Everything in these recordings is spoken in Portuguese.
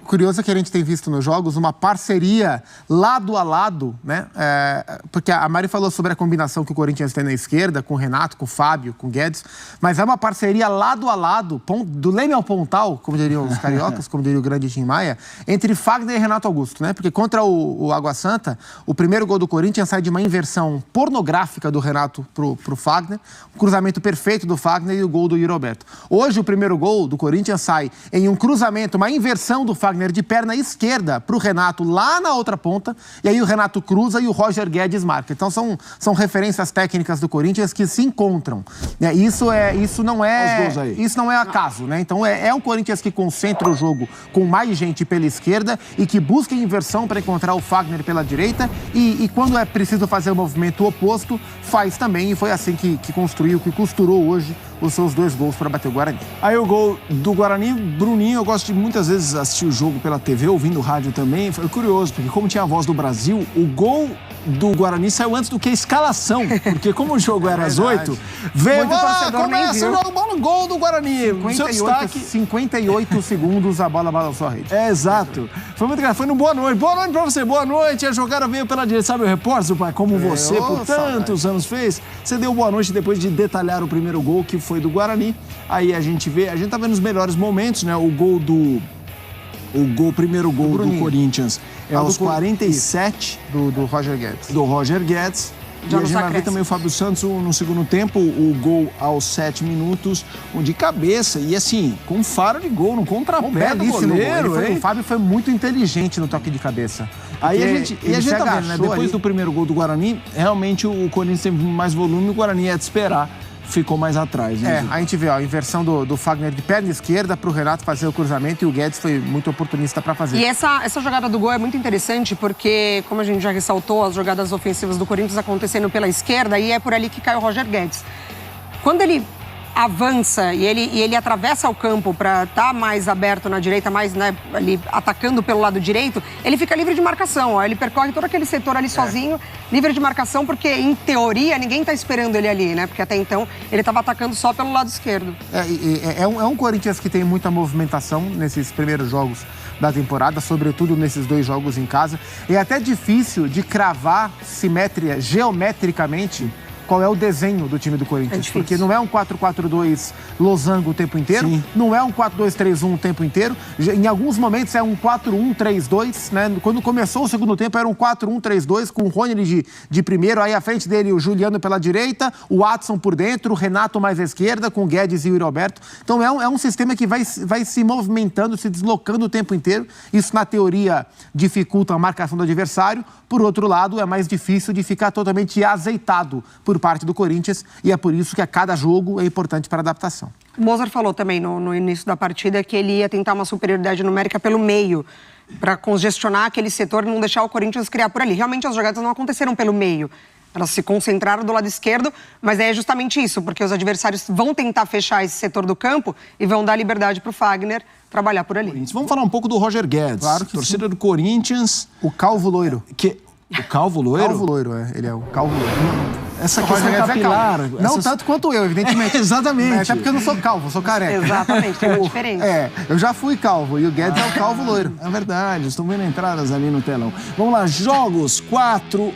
curioso é que a gente tem visto nos jogos uma parceria lado a lado, né? Porque a Mari falou sobre a combinação que o Corinthians tem na esquerda, com o Renato, com o Fábio, com o Guedes, mas é uma parceria lado a lado, do Leme ao Pontal, como diriam os cariocas, como diria o grande Tim Maia, entre Fagner e Renato Augusto, né? Porque contra o Água Santa, o primeiro gol do Corinthians sai de uma inversão pornográfica do Renato pro Fagner, um cruzamento perfeito do Fagner e o gol do Yuri Alberto. Hoje, o primeiro gol do Corinthians sai em um cruzamento, uma inversão do Fagner de perna esquerda pro Renato lá na outra ponta, e aí o Renato cruza e o Roger Guedes marca. Então são referências técnicas do Corinthians que se encontram. Isso não é acaso, né? Então é o Corinthians que concentra o jogo com mais gente pela esquerda e que busca inversão para encontrar o Fagner pela direita e quando é preciso fazer o movimento oposto, faz também, e foi assim que construiu, que costurou hoje os seus 2 gols para bater o Guarani. Aí o gol do Guarani, Bruninho, eu gosto de muitas vezes assistir o jogo pela TV, ouvindo rádio também. Foi curioso, porque como tinha a voz do Brasil, o gol do Guarani saiu antes do que a escalação, porque como o jogo era às 8, veio, começa o jogo, gol do Guarani. 58 segundos a bola balançou a rede. Exato. Foi muito engraçado. Foi no boa noite pra você, boa noite. A jogada veio pela direita. Sabe o repórter, pai, como você por tantos anos fez? Você deu boa noite depois de detalhar o primeiro gol, que foi do Guarani. Aí a gente tá vendo os melhores momentos, né? O primeiro gol do Corinthians é aos 47 do Roger Guedes. Do Roger Guedes. E a gente vai ver também o Fábio Santos no segundo tempo, o gol aos 7 minutos, de cabeça, e assim, com faro de gol, no contrapé do goleiro. O Fábio foi muito inteligente no toque de cabeça. Aí a gente tá vendo, né? Depois do primeiro gol do Guarani, realmente o Corinthians teve mais volume, o Guarani é de esperar. Ficou mais atrás, né? A gente vê a inversão do Fagner de perna esquerda para o Renato fazer o cruzamento e o Guedes foi muito oportunista para fazer. E essa jogada do gol é muito interessante porque, como a gente já ressaltou, as jogadas ofensivas do Corinthians acontecendo pela esquerda e é por ali que cai o Roger Guedes. Quando ele avança e ele atravessa o campo para estar mais aberto na direita, mais, né, ali atacando pelo lado direito, ele fica livre de marcação. Ele percorre todo aquele setor ali sozinho, livre de marcação, porque em teoria ninguém está esperando ele ali, né? Porque até então ele estava atacando só pelo lado esquerdo. É um Corinthians que tem muita movimentação nesses primeiros jogos da temporada, sobretudo nesses 2 jogos em casa. É até difícil de cravar geometricamente qual é o desenho do time do Corinthians. Porque não é um 4-4-2 losango o tempo inteiro, não é um 4-2-3-1 o tempo inteiro. Em alguns momentos é um 4-1-3-2, né? Quando começou o segundo tempo era um 4-1-3-2 com o Rony de primeiro, aí à frente dele o Juliano pela direita, o Watson por dentro, o Renato mais à esquerda, com o Guedes e o Yuri Alberto. Então é um sistema que vai se movimentando, se deslocando o tempo inteiro. Isso, na teoria, dificulta a marcação do adversário. Por outro lado, é mais difícil de ficar totalmente azeitado por parte do Corinthians e é por isso que a cada jogo é importante para a adaptação. O Mozart falou também no início da partida que ele ia tentar uma superioridade numérica pelo meio para congestionar aquele setor e não deixar o Corinthians criar por ali. Realmente as jogadas não aconteceram pelo meio. Elas se concentraram do lado esquerdo, mas é justamente isso, porque os adversários vão tentar fechar esse setor do campo e vão dar liberdade para o Fagner trabalhar por ali. Vamos falar um pouco do Roger Guedes. Claro que torcida do Corinthians. O Calvo Loiro. O Calvo Loiro? Calvo Loiro, ele é o Calvo Loiro. Essa questão capilar... Não tanto quanto eu, evidentemente. Exatamente. Até porque eu não sou calvo, eu sou careca. Exatamente, tem uma diferença. Eu já fui calvo e o Guedes é o Calvo Loiro. É verdade, estão vendo entradas ali no telão. Vamos lá, jogos 4...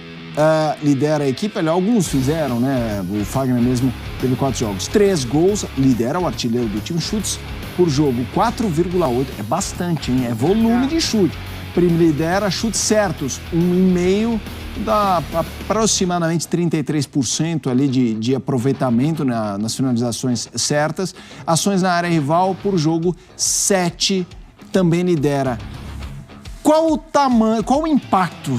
lidera a equipe, alguns fizeram, né? O Fagner mesmo teve 4 jogos. 3 gols, lidera o artilheiro do time. Chutes por jogo, 4,8. É bastante, hein? É volume de chute. Lidera chutes certos, 1,5, dá aproximadamente 33% ali de aproveitamento nas finalizações certas. Ações na área rival por jogo, 7, também lidera. Qual o impacto,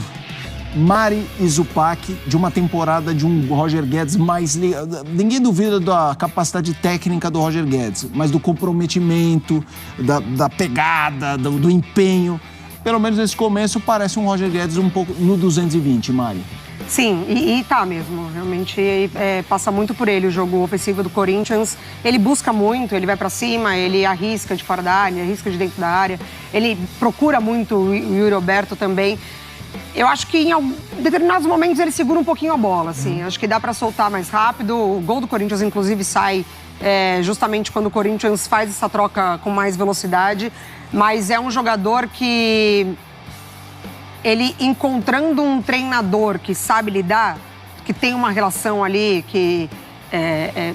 Mari e Zupac, de uma temporada de um Roger Guedes mais... Ninguém duvida da capacidade técnica do Roger Guedes, mas do comprometimento, da pegada, do empenho. Pelo menos nesse começo parece um Roger Guedes um pouco no 220, Mari. Sim, e tá mesmo. Realmente passa muito por ele o jogo ofensivo do Corinthians. Ele busca muito, ele vai pra cima, ele arrisca de fora da área, ele arrisca de dentro da área. Ele procura muito o Yuri Alberto também. Eu acho que em determinados momentos ele segura um pouquinho a bola, assim. Acho que dá pra soltar mais rápido. O gol do Corinthians, inclusive, sai justamente quando o Corinthians faz essa troca com mais velocidade. mas é um jogador que ele encontrando um treinador que sabe lidar, que tem uma relação ali que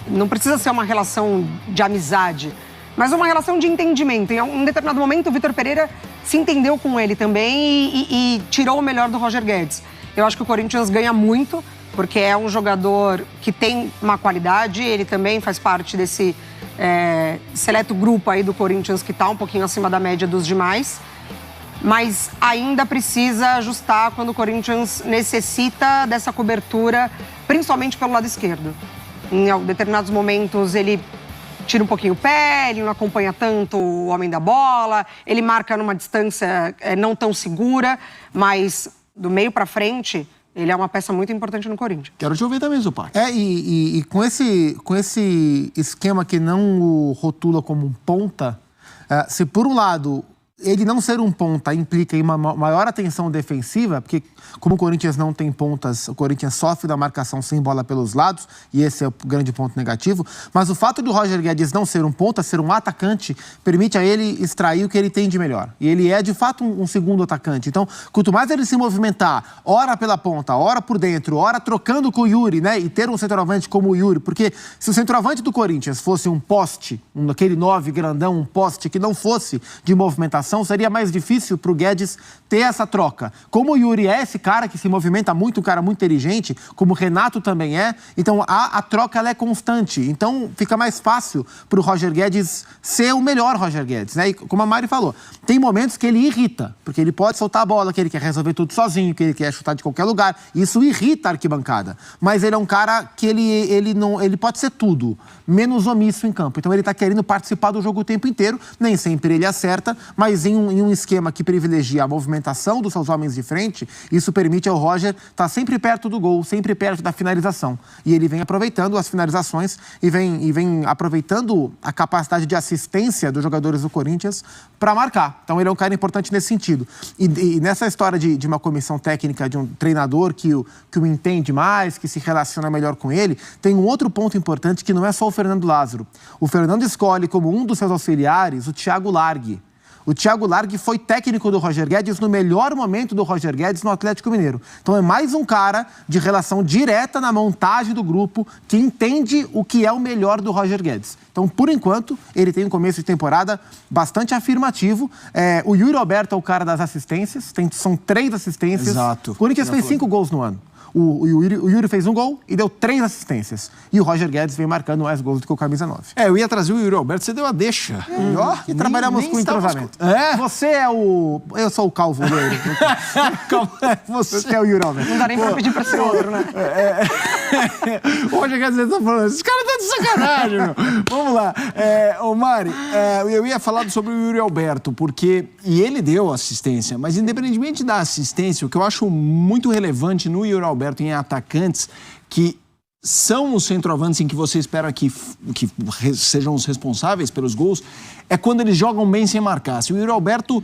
não precisa ser uma relação de amizade, mas uma relação de entendimento. Em um determinado momento, o Vitor Pereira se entendeu com ele também e tirou o melhor do Roger Guedes. Eu acho que o Corinthians ganha muito, porque é um jogador que tem uma qualidade, ele também faz parte desse seleto grupo aí do Corinthians que está um pouquinho acima da média dos demais, mas ainda precisa ajustar quando o Corinthians necessita dessa cobertura, principalmente pelo lado esquerdo. Em determinados momentos ele tira um pouquinho o pé, ele não acompanha tanto o homem da bola, ele marca numa distância não tão segura, mas do meio para frente ele é uma peça muito importante no Corinthians. Quero te ouvir também, Zupac. E com esse esquema que não o rotula como um ponta, se por um lado ele não ser um ponta implica em uma maior atenção defensiva, porque como o Corinthians não tem pontas, o Corinthians sofre da marcação sem bola pelos lados, e esse é o grande ponto negativo, mas o fato do Roger Guedes não ser um ponta, ser um atacante, permite a ele extrair o que ele tem de melhor. E ele é, de fato, um segundo atacante. Então, quanto mais ele se movimentar, ora pela ponta, ora por dentro, ora trocando com o Yuri, né, e ter um centroavante como o Yuri, porque se o centroavante do Corinthians fosse um poste, aquele 9 grandão, um poste que não fosse de movimentação, seria mais difícil para o Guedes ter essa troca. Como o Yuri é esse cara que se movimenta muito, um cara muito inteligente, como o Renato também é, então a troca ela é constante. Então fica mais fácil para o Roger Guedes ser o melhor Roger Guedes, né? E como a Mari falou, tem momentos que ele irrita, porque ele pode soltar a bola, que ele quer resolver tudo sozinho, que ele quer chutar de qualquer lugar. Isso irrita a arquibancada. Mas ele é um cara que ele pode ser tudo, menos omisso em campo. Então ele está querendo participar do jogo o tempo inteiro, nem sempre ele acerta, mas em um esquema que privilegia a movimentação dos seus homens de frente, isso permite ao Roger estar sempre perto do gol, sempre perto da finalização. E ele vem aproveitando as finalizações e vem aproveitando a capacidade de assistência dos jogadores do Corinthians para marcar. Então ele é um cara importante nesse sentido. E nessa história de uma comissão técnica, de um treinador que o entende mais, que se relaciona melhor com ele, tem um outro ponto importante que não é só o Fernando Lázaro. O Fernando escolhe como um dos seus auxiliares o Thiago Largue. O Thiago Largue foi técnico do Roger Guedes no melhor momento do Roger Guedes no Atlético Mineiro. Então é mais um cara de relação direta na montagem do grupo que entende o que é o melhor do Roger Guedes. Então, por enquanto, ele tem um começo de temporada bastante afirmativo. O Yuri Alberto é o cara das assistências, são 3 assistências. Exato. O Corinthians fez 5 gols no ano. O Yuri fez 1 gol e deu 3 assistências. E o Roger Guedes vem marcando mais gols do que o camisa 9. Eu ia trazer o Yuri Alberto, você deu a deixa. E trabalhamos com entrosamento. Você é o... Eu sou o calvo loiro. Você é o Yuri Alberto. Não dá nem pra pedir pra ser outro, né? O Roger Guedes tá falando, esses caras estão de sacanagem, meu. Vamos lá. Ô Mari, eu ia falar sobre o Yuri Alberto, porque... E ele deu assistência, mas independentemente da assistência, o que eu acho muito relevante no Yuri Alberto em atacantes que são os centroavantes em que você espera que sejam os responsáveis pelos gols, é quando eles jogam bem sem marcar. Se o Yuri Alberto,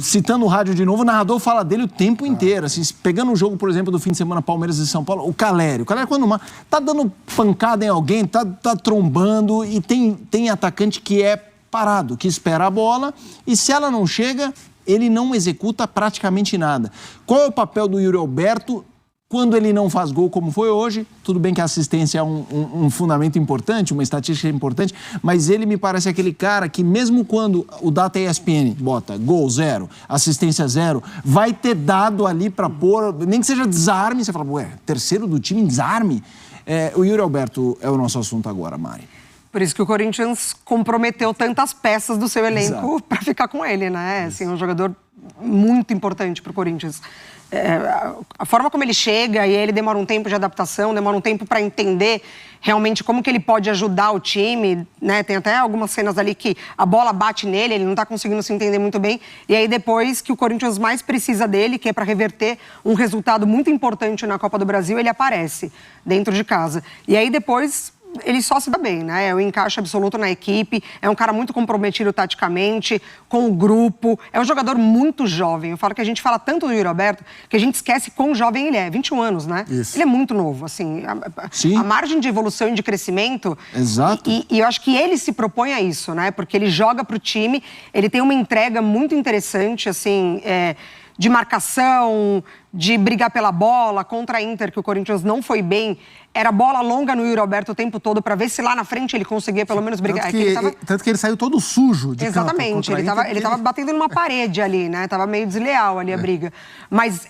citando o rádio de novo, o narrador fala dele o tempo inteiro. Assim, pegando o jogo, por exemplo, do fim de semana, Palmeiras e São Paulo, o Calério quando tá dando pancada em alguém, tá trombando, e tem atacante que é parado, que espera a bola, e se ela não chega, ele não executa praticamente nada. Qual é o papel do Yuri Alberto quando ele não faz gol, como foi hoje? Tudo bem que a assistência é um fundamento importante, uma estatística importante, mas ele me parece aquele cara que mesmo quando o Data ESPN bota gol 0, assistência 0, vai ter dado ali para pôr, nem que seja desarme, você fala, terceiro do time em desarme? O Yuri Alberto é o nosso assunto agora, Mari. Por isso que o Corinthians comprometeu tantas peças do seu elenco para ficar com ele, né? Assim, um jogador muito importante para o Corinthians. A forma como ele chega, e ele demora um tempo de adaptação, demora um tempo para entender realmente como que ele pode ajudar o time, né? Tem até algumas cenas ali que a bola bate nele, ele não está conseguindo se entender muito bem, e aí depois que o Corinthians mais precisa dele, que é para reverter um resultado muito importante na Copa do Brasil, ele aparece dentro de casa. E aí depois ele só se dá bem, né? É o encaixe absoluto na equipe, é um cara muito comprometido taticamente, com o grupo, é um jogador muito jovem. Eu falo que a gente fala tanto do Yuri Alberto que a gente esquece quão jovem ele é, 21 anos, né? Isso. Ele é muito novo, assim, a margem de evolução e de crescimento... Exato. E eu acho que ele se propõe a isso, né? Porque ele joga pro time, ele tem uma entrega muito interessante, assim... de marcação, de brigar pela bola, contra a Inter, que o Corinthians não foi bem. Era bola longa no Yuri Alberto o tempo todo, para ver se lá na frente ele conseguia pelo menos brigar. Tanto que ele saiu todo sujo de Exatamente, campo. ele tava batendo numa parede ali, né? Tava meio desleal ali a briga. Mas...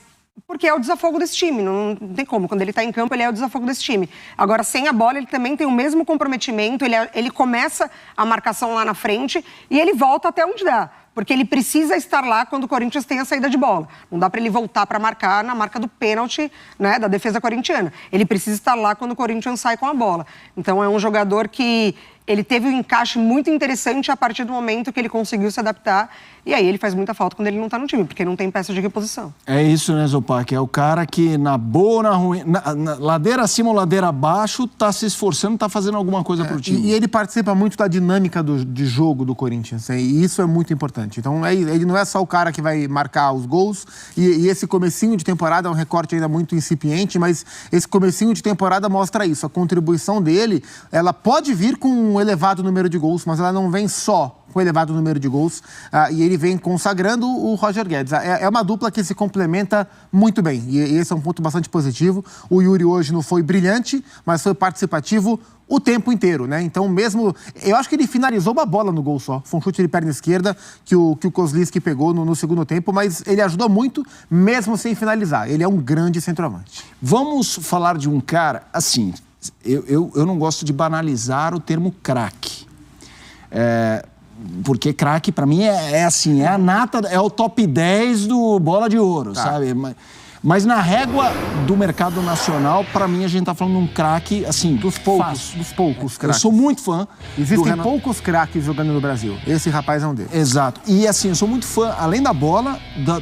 porque é o desafogo desse time, não tem como. Quando ele tá em campo, ele é o desafogo desse time. Agora, sem a bola, ele também tem o mesmo comprometimento, ele começa a marcação lá na frente e ele volta até onde dá. Porque ele precisa estar lá quando o Corinthians tem a saída de bola. Não dá para ele voltar para marcar na marca do pênalti, né, da defesa corintiana. Ele precisa estar lá quando o Corinthians sai com a bola. Então, é um jogador que... ele teve um encaixe muito interessante a partir do momento que ele conseguiu se adaptar. E aí ele faz muita falta quando ele não tá no time, porque não tem peça de reposição. É isso, né, Zopac? É o cara que na boa ou na ruim, na ladeira acima ou ladeira abaixo, tá se esforçando, tá fazendo alguma coisa pro time. E ele participa muito da dinâmica de jogo do Corinthians, e isso é muito importante. Então, ele não é só o cara que vai marcar os gols, e esse comecinho de temporada é um recorte ainda muito incipiente, mas esse comecinho de temporada mostra isso. A contribuição dele, ela pode vir com um elevado número de gols, mas ela não vem só com elevado número de gols, e ele vem consagrando o Roger Guedes. É uma dupla que se complementa muito bem, e esse é um ponto bastante positivo. O Yuri hoje não foi brilhante, mas foi participativo o tempo inteiro, né? Então, mesmo... eu acho que ele finalizou uma bola no gol só. Foi um chute de perna esquerda que o Kozlowski pegou no segundo tempo, mas ele ajudou muito, mesmo sem finalizar. Ele é um grande centroavante. Vamos falar de um cara, assim, eu não gosto de banalizar o termo craque. Porque craque, pra mim, é assim, é a nata, é o top 10 do Bola de Ouro, sabe? Mas na régua do mercado nacional, pra mim, a gente tá falando de um craque, assim, dos poucos craques. Eu sou muito fã. Existem poucos craques jogando no Brasil. Esse rapaz é um deles. Exato. E assim, eu sou muito fã, além da bola,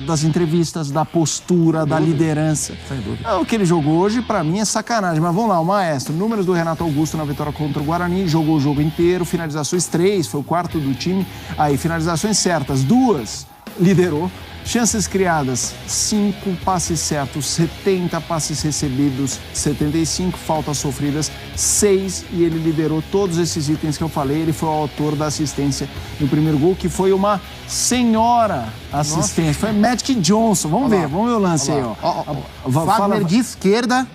das entrevistas, da postura, da liderança. Sem dúvida. O que ele jogou hoje, pra mim, é sacanagem. Mas vamos lá, o maestro. Números do Renato Augusto na vitória contra o Guarani. Jogou o jogo inteiro, finalizações 3, foi o quarto do time. Aí, finalizações certas, 2, liderou. Chances criadas, 5, passes certos, 70, passes recebidos, 75, faltas sofridas, 6, e ele liderou todos esses itens que eu falei. Ele foi o autor da assistência no primeiro gol, que foi uma senhora assistência. Nossa. Foi Magic Johnson. Vamos ver o lance aí, ó. Wagner de esquerda.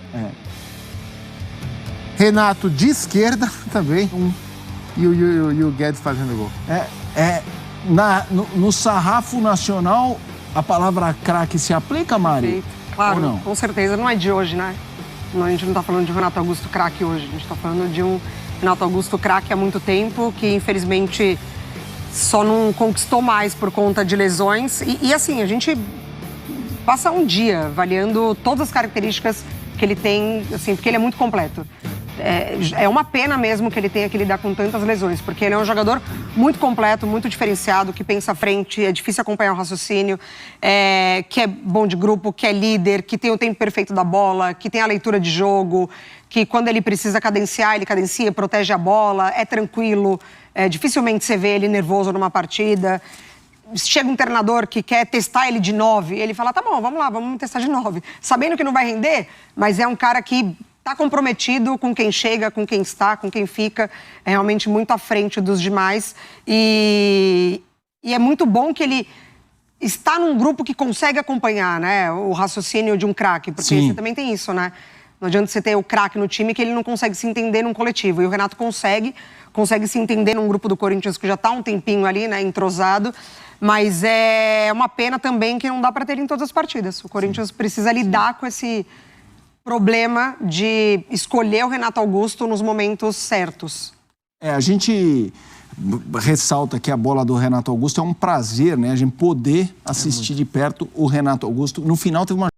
Renato de esquerda também. E o Guedes fazendo gol. No sarrafo nacional, a palavra craque se aplica, Mari? Claro, ou não? Com certeza. Não é de hoje, né? A gente não tá falando de Renato Augusto craque hoje. A gente tá falando de um Renato Augusto craque há muito tempo, que infelizmente só não conquistou mais por conta de lesões. E assim, a gente passa um dia avaliando todas as características que ele tem, assim, porque ele é muito completo. É uma pena mesmo que ele tenha que lidar com tantas lesões, porque ele é um jogador muito completo, muito diferenciado, que pensa à frente, é difícil acompanhar o raciocínio, que é bom de grupo, que é líder, que tem o tempo perfeito da bola, que tem a leitura de jogo, que quando ele precisa cadenciar, ele cadencia, protege a bola, é tranquilo, dificilmente você vê ele nervoso numa partida. Chega um treinador que quer testar ele de 9, ele fala, tá bom, vamos lá, vamos testar de 9. Sabendo que não vai render, mas é um cara que está comprometido com quem chega, com quem está, com quem fica, é realmente muito à frente dos demais. E é muito bom que ele está num grupo que consegue acompanhar, né, o raciocínio de um craque, porque você também tem isso, né? Não adianta você ter o craque no time que ele não consegue se entender num coletivo. E o Renato consegue se entender num grupo do Corinthians que já está um tempinho ali, né, entrosado. Mas é uma pena também que não dá para ter ele em todas as partidas. O Corinthians precisa lidar com esse problema de escolher o Renato Augusto nos momentos certos. A gente ressalta que a bola do Renato Augusto é um prazer, né? A gente poder assistir de perto o Renato Augusto. No final teve uma